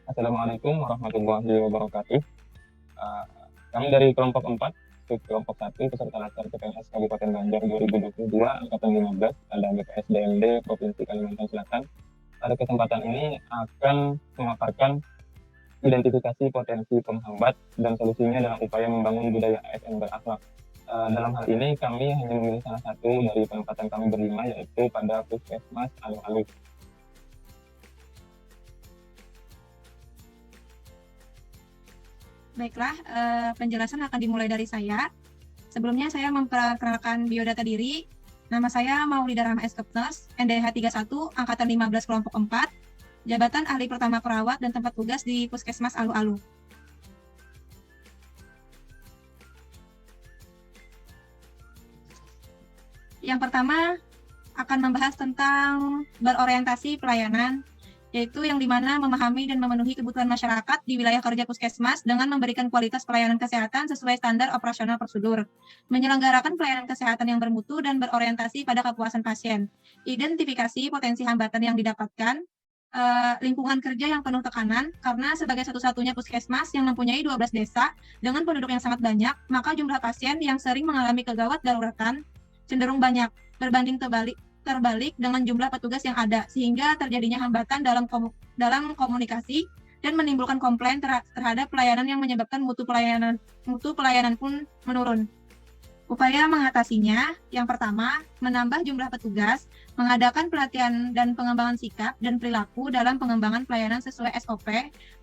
Assalamualaikum warahmatullahi wabarakatuh. Uh, Kami dari kelompok 4, kelompok 1, peserta laskar CPNS Kabupaten Banjar 2022, angkatan 15, ada BPS DLD Provinsi Kalimantan Selatan. Pada kesempatan ini akan memaparkan identifikasi potensi penghambat dan solusinya dalam upaya membangun budaya ASN berakhlak. Dalam hal ini kami hanya memilih salah satu dari penempatan kami berlima, yaitu pada Puskesmas Alu-Alu. Baiklah, penjelasan akan dimulai dari saya. Sebelumnya saya memperkenalkan biodata diri. Nama saya Maulida Rahma Eskepnes, NDH 31, Angkatan 15 Kelompok 4, Jabatan Ahli Pertama Perawat dan tempat tugas di Puskesmas Alu-Alu. Yang pertama akan membahas tentang berorientasi pelayanan, yaitu yang dimana memahami dan memenuhi kebutuhan masyarakat di wilayah kerja Puskesmas dengan memberikan kualitas pelayanan kesehatan sesuai standar operasional prosedur, menyelenggarakan pelayanan kesehatan yang bermutu dan berorientasi pada kepuasan pasien, identifikasi potensi hambatan yang didapatkan, lingkungan kerja yang penuh tekanan, karena sebagai satu-satunya Puskesmas yang mempunyai 12 desa dengan penduduk yang sangat banyak, maka jumlah pasien yang sering mengalami kegawat daruratan cenderung banyak, berbanding terbalik dengan jumlah petugas yang ada, sehingga terjadinya hambatan dalam komunikasi dan menimbulkan komplain terhadap pelayanan yang menyebabkan mutu pelayanan pun menurun. Upaya mengatasinya, yang pertama, menambah jumlah petugas, mengadakan pelatihan dan pengembangan sikap dan perilaku dalam pengembangan pelayanan sesuai SOP,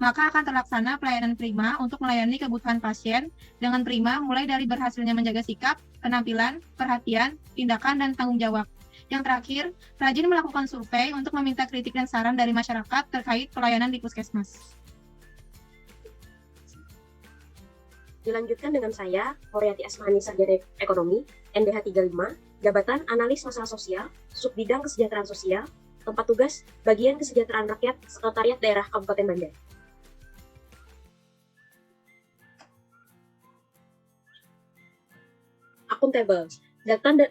maka akan terlaksana pelayanan prima untuk melayani kebutuhan pasien dengan prima mulai dari berhasilnya menjaga sikap, penampilan, perhatian, tindakan, dan tanggung jawab. Yang terakhir, rajin melakukan survei untuk meminta kritik dan saran dari masyarakat terkait pelayanan di Puskesmas. Dilanjutkan dengan saya, Horyati Asmani, Sarjana Ekonomi, NDH 35, Jabatan Analis Masalah Sosial, Subbidang Kesejahteraan Sosial, tempat tugas Bagian Kesejahteraan Rakyat, Sekretariat Daerah Kabupaten Banjar. Akuntabel,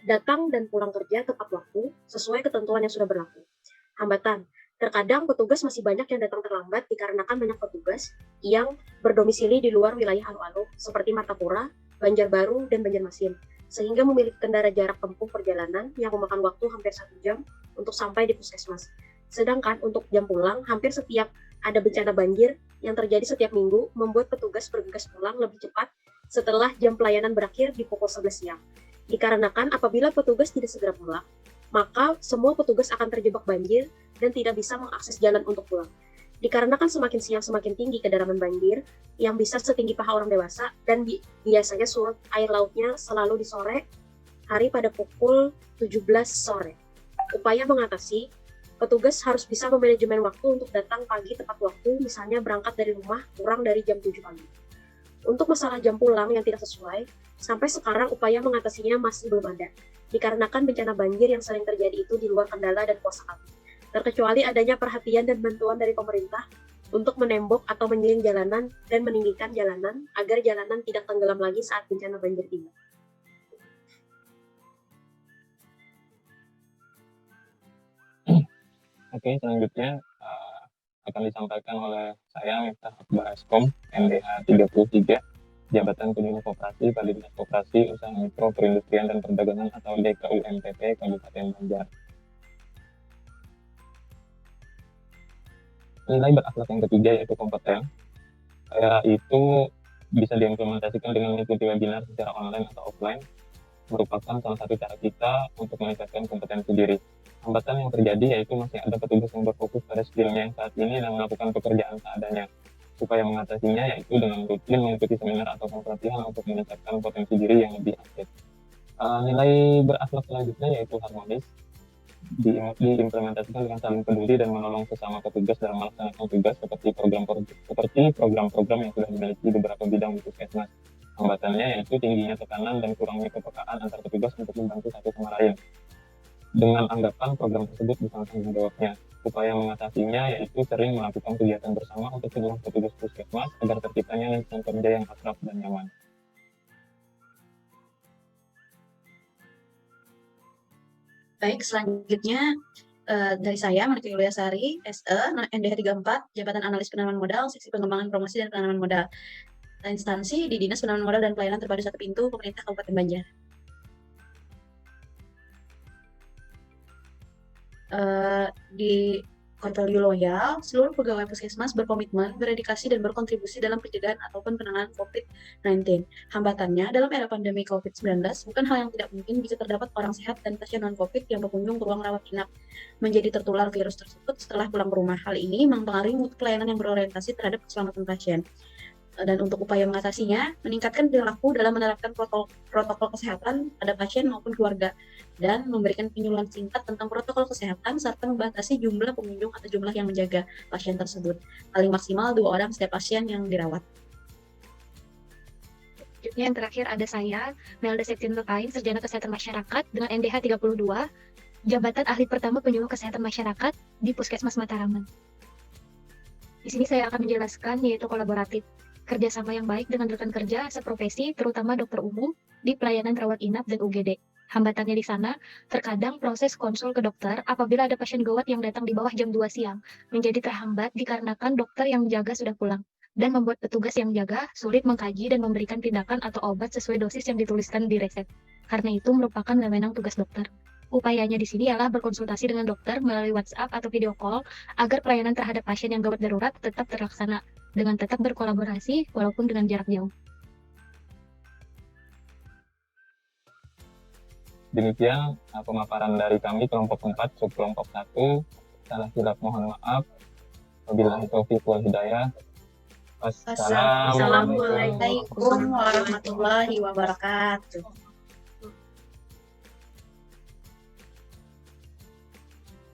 datang dan pulang kerja tepat waktu sesuai ketentuan yang sudah berlaku. Hambatan, terkadang petugas masih banyak yang datang terlambat dikarenakan banyak petugas yang berdomisili di luar wilayah Alu-Alu seperti Martapura, Banjarbaru, dan Banjarmasin, sehingga memiliki kendara jarak tempuh perjalanan yang memakan waktu hampir 1 jam untuk sampai di Puskesmas. Sedangkan untuk jam pulang, hampir setiap ada bencana banjir yang terjadi setiap minggu membuat petugas bergegas pulang lebih cepat setelah jam pelayanan berakhir di pukul 11 siang. Dikarenakan apabila petugas tidak segera pulang, maka semua petugas akan terjebak banjir dan tidak bisa mengakses jalan untuk pulang. Dikarenakan semakin siang semakin tinggi kedalaman banjir yang bisa setinggi paha orang dewasa dan biasanya surut air lautnya selalu di sore hari pada pukul 17 sore. Upaya mengatasi, petugas harus bisa memanajemen waktu untuk datang pagi tepat waktu, misalnya berangkat dari rumah kurang dari jam 7 pagi. Untuk masalah jam pulang yang tidak sesuai, sampai sekarang upaya mengatasinya masih belum ada, dikarenakan bencana banjir yang sering terjadi itu di luar kendala dan kuasa kami, terkecuali adanya perhatian dan bantuan dari pemerintah untuk menembok atau menyiling jalanan dan meninggikan jalanan agar jalanan tidak tenggelam lagi saat bencana banjir tiba. Oke, selanjutnya akan disampaikan oleh saya, Miftah Akbar Eskom, NDH 33, Jabatan Penyuluh Koperasi pada Dinas Koperasi, Usaha Mikro, Perindustrian dan Perdagangan atau DKUMPP Kabupaten Banjar. Nilai berakhlak yang ketiga yaitu kompeten. Itu bisa diimplementasikan dengan mengikuti webinar secara online atau offline, merupakan salah satu cara kita untuk meningkatkan kompetensi diri. Hambatan yang terjadi yaitu masih ada petugas yang berfokus pada skillnya yang saat ini dan melakukan pekerjaan seadanya. Upaya mengatasinya yaitu dengan rutin mengikuti seminar atau pelatihan untuk meningkatkan potensi diri yang lebih aktif. Nilai berakhlak selanjutnya yaitu harmonis, diimplementasikan dengan saling peduli dan menolong sesama petugas dalam melaksanakan tugas seperti program-program yang sudah dimiliki beberapa bidang di Puskesmas. Hambatannya yaitu tingginya tekanan dan kurangnya kepekaan antar petugas untuk membantu satu sama lain, dengan anggapan program tersebut bukan tanggung jawabnya. Upaya mengatasinya yaitu sering melakukan kegiatan bersama untuk seluruh petugas Puskesmas agar terciptanya lingkungan kerja yang akrab dan nyaman. Baik, selanjutnya Dari saya, Monika Yulia Sari, SE, NDH 34, Jabatan Analis Penanaman Modal, Seksi Pengembangan Promosi dan Penanaman Modal. Instansi di Dinas Penanaman Modal dan Pelayanan Terpadu Satu Pintu, Pemerintah Kabupaten Banjar. Di Portfolio Loyal, seluruh pegawai puskesmas berkomitmen, berdedikasi, dan berkontribusi dalam pencegahan ataupun penanganan COVID-19. Hambatannya, dalam era pandemi COVID-19, bukan hal yang tidak mungkin jika terdapat orang sehat dan pasien non-COVID yang berkunjung ke ruang rawat inap menjadi tertular virus tersebut setelah pulang ke rumah. Hal ini mempengaruhi mutu pelayanan yang berorientasi terhadap keselamatan pasien. Dan untuk upaya mengatasinya, meningkatkan perilaku dalam menerapkan protokol kesehatan pada pasien maupun keluarga, dan memberikan penyuluhan singkat tentang protokol kesehatan, serta membatasi jumlah pengunjung atau jumlah yang menjaga pasien tersebut. Paling maksimal 2 orang setiap pasien yang dirawat. Selanjutnya yang terakhir ada saya, Melda Septinur-Ain, Sarjana Kesehatan Masyarakat dengan NDH 32, Jabatan Ahli Pertama Penyuluh Kesehatan Masyarakat di Puskesmas Mataraman. Di sini saya akan menjelaskan yaitu kolaboratif, kerjasama yang baik dengan rekan kerja seprofesi, terutama dokter umum di pelayanan rawat inap dan UGD. Hambatannya di sana, terkadang proses konsul ke dokter apabila ada pasien gawat yang datang di bawah jam 2 siang, menjadi terhambat dikarenakan dokter yang menjaga sudah pulang, dan membuat petugas yang jaga sulit mengkaji dan memberikan tindakan atau obat sesuai dosis yang dituliskan di resep. Karena itu merupakan wewenang tugas dokter. Upayanya di sini ialah berkonsultasi dengan dokter melalui WhatsApp atau video call agar pelayanan terhadap pasien yang gawat darurat tetap terlaksana dengan tetap berkolaborasi walaupun dengan jarak jauh. Demikian pemaparan dari kami kelompok 4 subkelompok 1. Salah silap mohon maaf. Wabillahi taufiq wal hidayah. Assalamualaikum warahmatullahi wabarakatuh.